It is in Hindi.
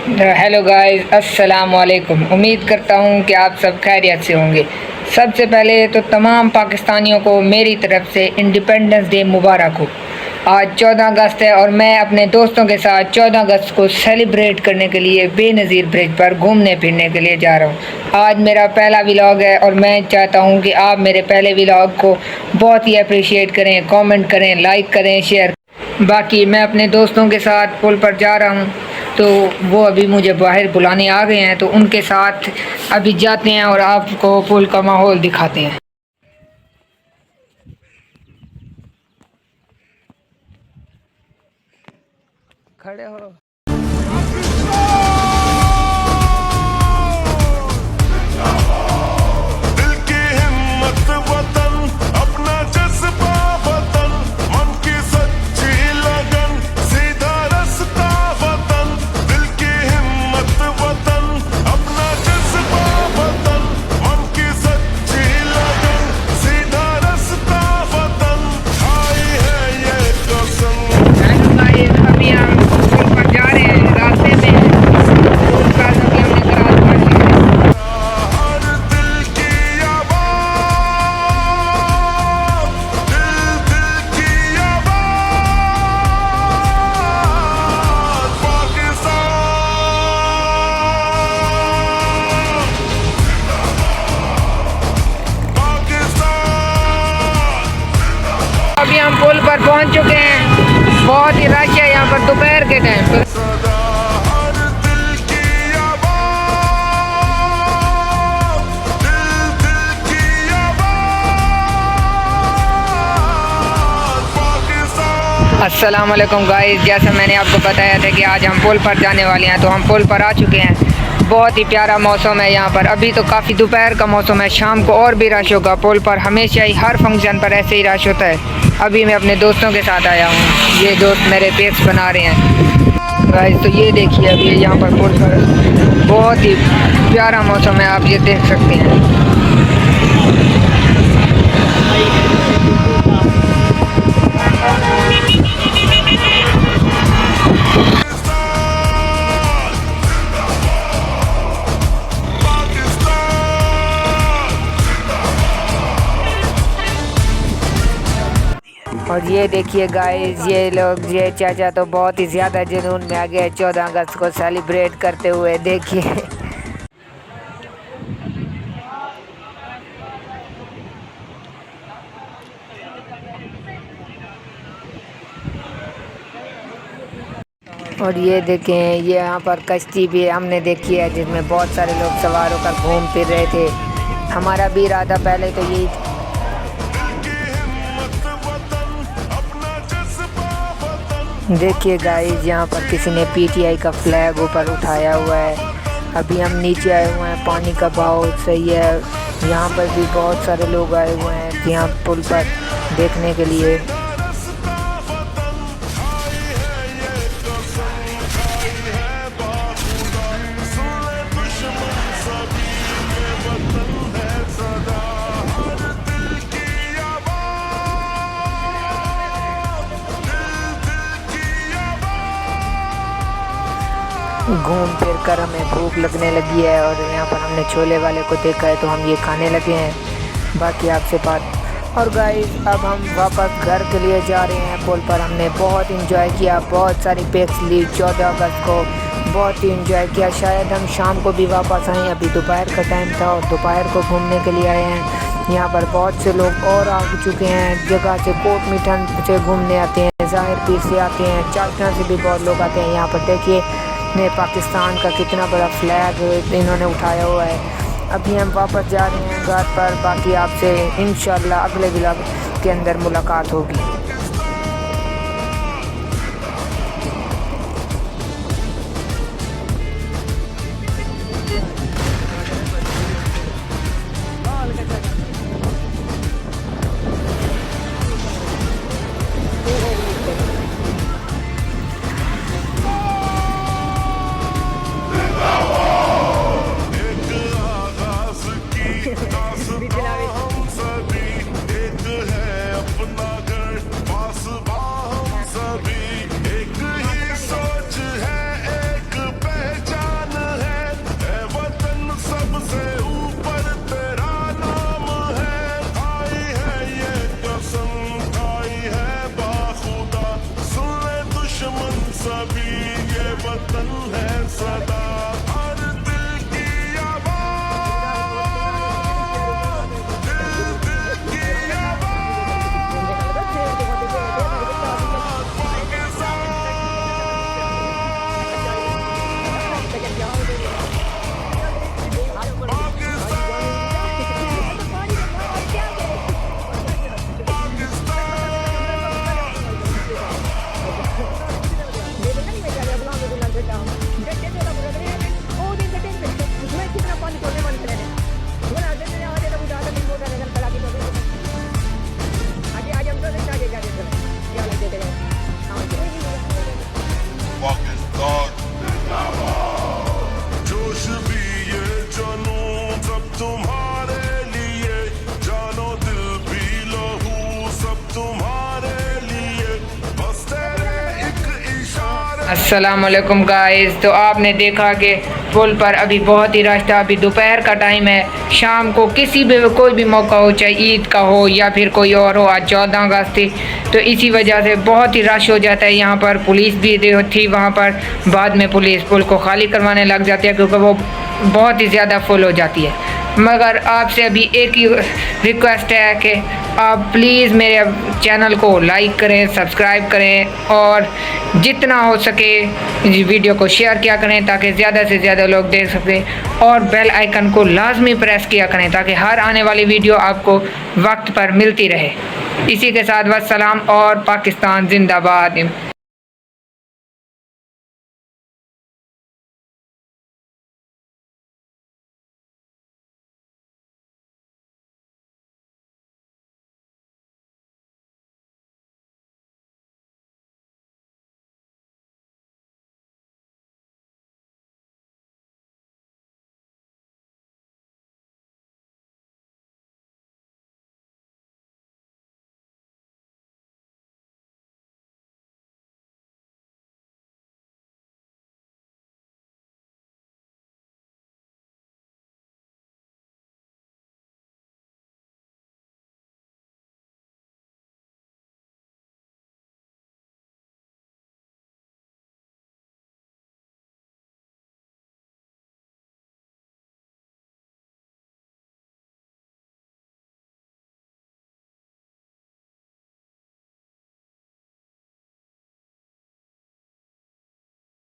हेलो गाइस, अस्सलाम वालेकुम। उम्मीद करता हूँ कि आप सब खैरियत से होंगे। सबसे पहले तो तमाम पाकिस्तानियों को मेरी तरफ से इंडिपेंडेंस डे मुबारक हो। आज 14 अगस्त है और मैं अपने दोस्तों के साथ 14 अगस्त को सेलिब्रेट करने के लिए बेनज़ीर ब्रिज पर घूमने फिरने के लिए जा रहा हूँ। आज मेरा पहला व्लॉग है और मैं चाहता हूँ कि आप मेरे पहले व्लॉग को बहुत ही अप्रिशिएट करें, कमेंट करें, लाइक करें, शेयर। बाकी मैं अपने दोस्तों के साथ पुल पर जा रहा हूँ, तो वो अभी मुझे बाहर बुलाने आ गए हैं, तो उनके साथ अभी जाते हैं और आपको पुल का माहौल दिखाते हैं। खड़े हो। दिल की हिम्मत वतन, अपना जज्बा वतन, मन की सच्ची लगन, सीधा रास्ता वतन। दिल की हिम्मत वतन, अपना जज्बा वतन, मन की सच्ची लगन, सीधा रास्ता वतन। आई है ये कसम। हेलो गाइस, अभी हम पुल पर जा रहे हैं। रास्ते में पुल का जो कि हमने क्रॉस कर लिया है। हर दिल की आवाज़, दिल की आवाज़, पाकिस्तान। अभी हम पुल पर पहुंच चुके हैं। बहुत ही रश है यहाँ पर दोपहर के टाइम पर। सदा हर दिल की आवाज़, दिल की आवाज़, पाकिस्तान। अस्सलाम वालेकुम गाइस, जैसा मैंने आपको बताया था कि आज हम पुल पर जाने वाले हैं, तो हम पुल पर आ चुके हैं। बहुत ही प्यारा मौसम है यहाँ पर। अभी तो काफ़ी दोपहर का मौसम है, शाम को और भी रश होगा। पुल पर हमेशा ही हर फंक्शन पर ऐसे ही रश होता है। अभी मैं अपने दोस्तों के साथ आया हूँ। ये दोस्त मेरे पेक्स बना रहे हैं गाइस। तो ये देखिए, अभी यहाँ पर पुल पर बहुत ही प्यारा मौसम है, आप ये देख सकते हैं। और ये देखिए गाइस, ये लोग, ये चाचा तो बहुत ही ज़्यादा जुनून में आ गए 14 अगस्त को सेलिब्रेट करते हुए। देखिए और ये देखें, ये यहाँ पर कश्ती भी हमने देखी है जिसमें बहुत सारे लोग सवार होकर घूम फिर रहे थे। हमारा भी इरादा पहले तो यही था। देखिए गाइस, यहाँ पर किसी ने पीटीआई का फ्लैग ऊपर उठाया हुआ है। अभी हम नीचे आए हुए हैं, पानी का बहाव सही है। यहाँ पर भी बहुत सारे लोग आए हुए हैं यहाँ पुल पर देखने के लिए। घूम फिर कर हमें भूख लगने लगी है और यहाँ पर हमने छोले वाले को देखा है, तो हम ये खाने लगे हैं। बाकी आपसे बात। और गाइस, अब हम वापस घर के लिए जा रहे हैं। पुल पर हमने बहुत इंजॉय किया, बहुत सारी पिक्स ली 14 अगस्त को, बहुत ही इंजॉय किया। शायद हम शाम को भी वापस आएँ। अभी दोपहर का टाइम था और दोपहर को घूमने के लिए आए हैं। यहाँ पर बहुत से लोग और आ चुके हैं। जगह से कोट मीठन से घूमने आते हैं, ज़ाहिर पीर से आते हैं, चाकना से भी बहुत लोग आते हैं। यहाँ पर देखिए ने पाकिस्तान का कितना बड़ा फ्लैग इन्होंने उठाया हुआ है। अभी हम वापस जा रहे हैं घर पर। बाकी आपसे इंशाल्लाह अगले व्लॉग के अंदर मुलाकात होगी। हम सभी एक है अपना घर। वतन है सदा हर दिल की आवाज, दिल दिल की आवाज, जोश भी ये जुनून सब तुम्हारे लिए, जानो दिल भी लहू सब तुम्हारे लिए, बस तेरे एक इशारे। अस्सलाम वालेकुम गाइस। तो आपने देखा कि पुल पर अभी बहुत ही रश था। अभी दोपहर का टाइम है। शाम को किसी भी कोई भी मौका हो, चाहे ईद का हो या फिर कोई और हो, आज 14 अगस्त थी, तो इसी वजह से बहुत ही रश हो जाता है। यहाँ पर पुलिस भी थी वहाँ पर। बाद में पुलिस पुल को खाली करवाने लग जाती है क्योंकि वो बहुत ही ज़्यादा फुल हो जाती है। मगर आपसे अभी एक ही रिक्वेस्ट है कि आप प्लीज़ मेरे चैनल को लाइक करें, सब्सक्राइब करें और जितना हो सके वीडियो को शेयर किया करें ताकि ज़्यादा से ज़्यादा लोग देख सकें, और बेल आइकन को लाजमी प्रेस किया करें ताकि हर आने वाली वीडियो आपको वक्त पर मिलती रहे। इसी के साथ वस्सलाम और पाकिस्तान जिंदाबाद।